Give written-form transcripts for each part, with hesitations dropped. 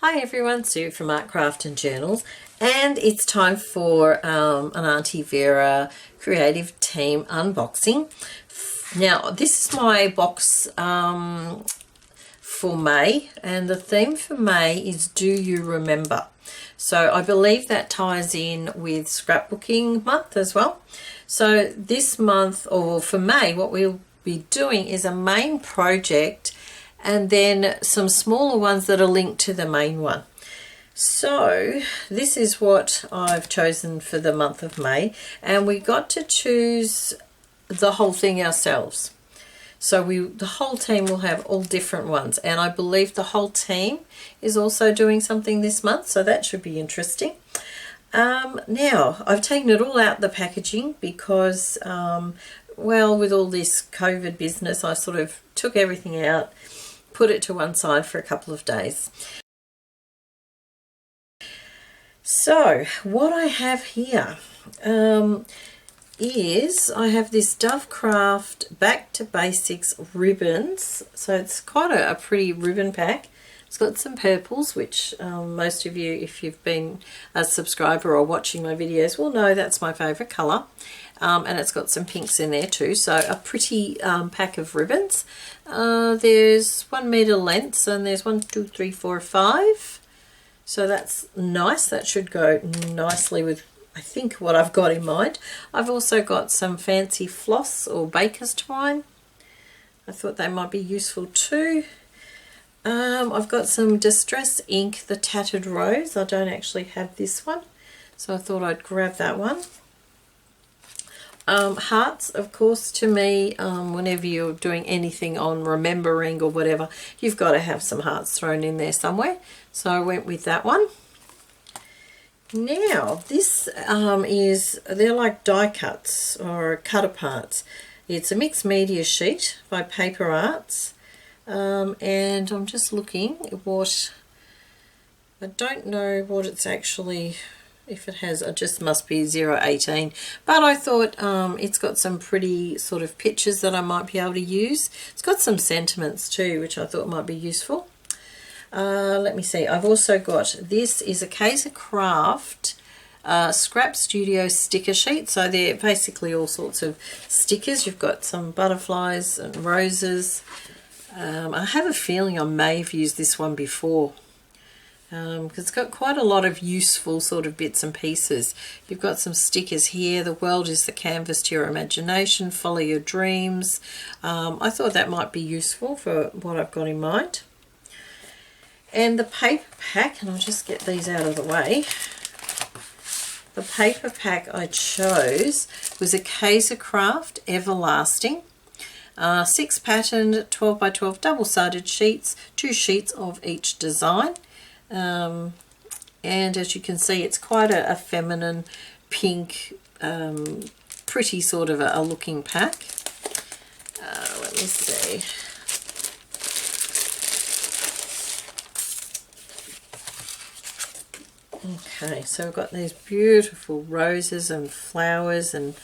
Hi everyone, Sue from Art Craft and Journals, and it's time for an Aunty Vera creative team unboxing. Now this is my box for May, and the theme for May is Do You Remember? So I believe that ties in with scrapbooking month as well. So this month, or for May, what we'll be doing is a main project and then some smaller ones that are linked to the main one. So this is what I've chosen for the month of May, and we got to choose the whole thing ourselves. So the whole team will have all different ones, and I believe the whole team is also doing something this month, so that should be interesting. Now I've taken it all out the packaging because well, with all this COVID business, I sort of took everything out, put it to one side for a couple of days. So what I have here is I have this Dove Craft Back to Basics ribbons. So it's quite a pretty ribbon pack. It's got some purples, which most of you, if you've been a subscriber or watching my videos, will know that's my favourite colour. And it's got some pinks in there too, so a pretty pack of ribbons. There's 1 metre lengths, and there's 1, 2, 3, 4, 5. So that's nice. That should go nicely with, I think, what I've got in mind. I've also got some fancy floss or baker's twine. I thought they might be useful too. I've got some Distress ink, the Tattered Rose. I don't actually have this one, so I thought I'd grab that one. Hearts, of course, to me, whenever you're doing anything on remembering or whatever, you've got to have some hearts thrown in there somewhere. So I went with that one. Now, this they're like die cuts or cut aparts. It's a mixed media sheet by Paper Arts. And I'm just looking at what, I don't know what it's actually, if it has, it just must be 018, but I thought it's got some pretty sort of pictures that I might be able to use. It's got some sentiments too, which I thought might be useful. Let me see, I've also got, this is a Kaiser Craft Scrap Studio sticker sheet. So they're basically all sorts of stickers. You've got some butterflies and roses. I have a feeling I may have used this one before, because it's got quite a lot of useful sort of bits and pieces. You've got some stickers here. The world is the canvas to your imagination. Follow your dreams. I thought that might be useful for what I've got in mind. And the paper pack, and I'll just get these out of the way. The paper pack I chose was a Kaiser Craft Everlasting. 6 patterned 12 by 12 double-sided sheets, 2 sheets of each design. And as you can see, it's quite a feminine pink, pretty sort of a looking pack. Let me see. Okay, so we've got these beautiful roses and flowers, and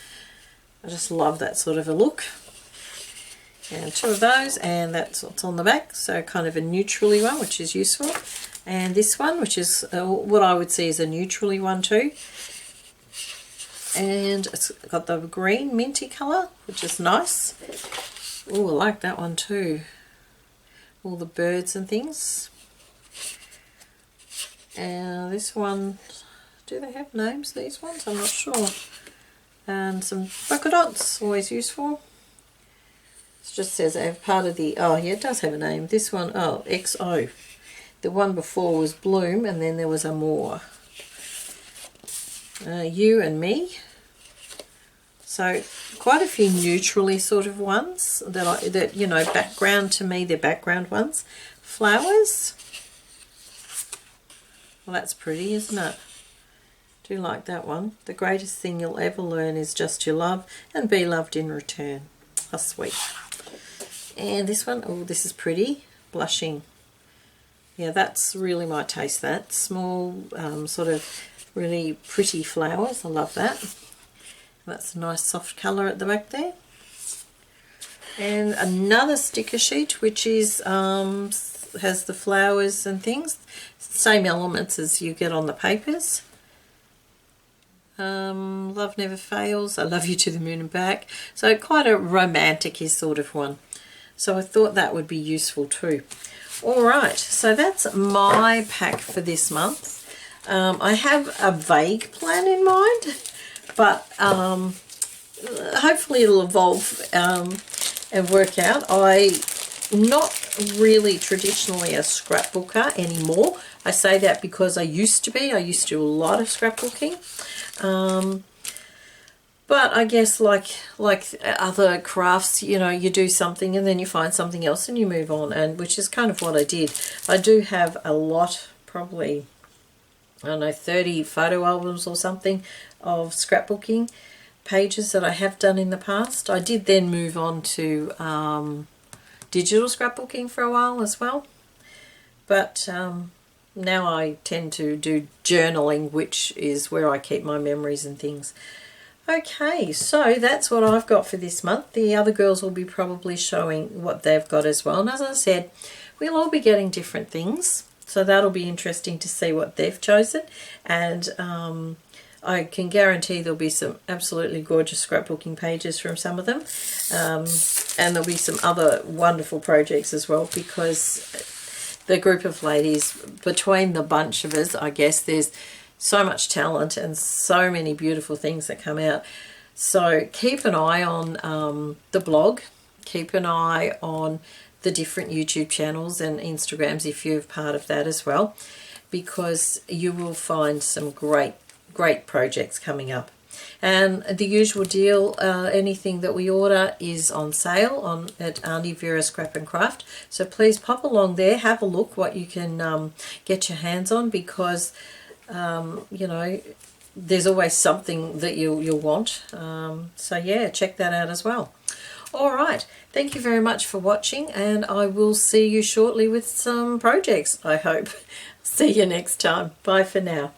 I just love that sort of a look. And 2 of those, and that's what's on the back, so kind of a neutrally one, which is useful. And this one, which is what I would see as a neutrally one too. And it's got the green minty colour, which is nice. Oh, I like that one too. All the birds and things. And this one, do they have names, these ones? I'm not sure. And some polka dots, always useful. It just says they have part of the, oh yeah, it does have a name. This one, oh, XO. The one before was Bloom, and then there was a more. You and Me. So quite a few neutrally sort of ones that you know, background to me, they're background ones. Flowers. Well, that's pretty, isn't it? Do like that one. The greatest thing you'll ever learn is just to love and be loved in return. How sweet. And this one, oh, this is pretty. Blushing. Yeah, that's really my taste, that. Small, sort of really pretty flowers. I love that. That's a nice soft colour at the back there. And another sticker sheet, which is has the flowers and things, same elements as you get on the papers. Love never fails. I love you to the moon and back. So quite a romantic-y sort of one. So I thought that would be useful too. All right, so that's my pack for this month. I have a vague plan in mind, but hopefully it'll evolve and work out. I'm not really traditionally a scrapbooker anymore. I say that because I used to be. I used to do a lot of scrapbooking. But I guess like other crafts, you know, you do something and then you find something else and you move on, and which is kind of what I did. I do have a lot, probably, I don't know, 30 photo albums or something of scrapbooking pages that I have done in the past. I did then move on to digital scrapbooking for a while as well. But now I tend to do journaling, which is where I keep my memories and things. Okay, so that's what I've got for this month. The other girls will be probably showing what they've got as well. And as I said, we'll all be getting different things. So that'll be interesting to see what they've chosen. And I can guarantee there'll be some absolutely gorgeous scrapbooking pages from some of them. And there'll be some other wonderful projects as well, because the group of ladies, between the bunch of us, I guess there's so much talent and so many beautiful things that come out. So keep an eye on the blog, keep an eye on the different YouTube channels and Instagrams if you're part of that as well, because you will find some great projects coming up. And the usual deal, anything that we order is on sale at Aunty Vera Scrap and Craft. So please pop along there, have a look what you can get your hands on, because you know, there's always something that you'll want. So yeah, check that out as well. All right, thank you very much for watching, and I will see you shortly with some projects, I hope. See you next time. Bye for now.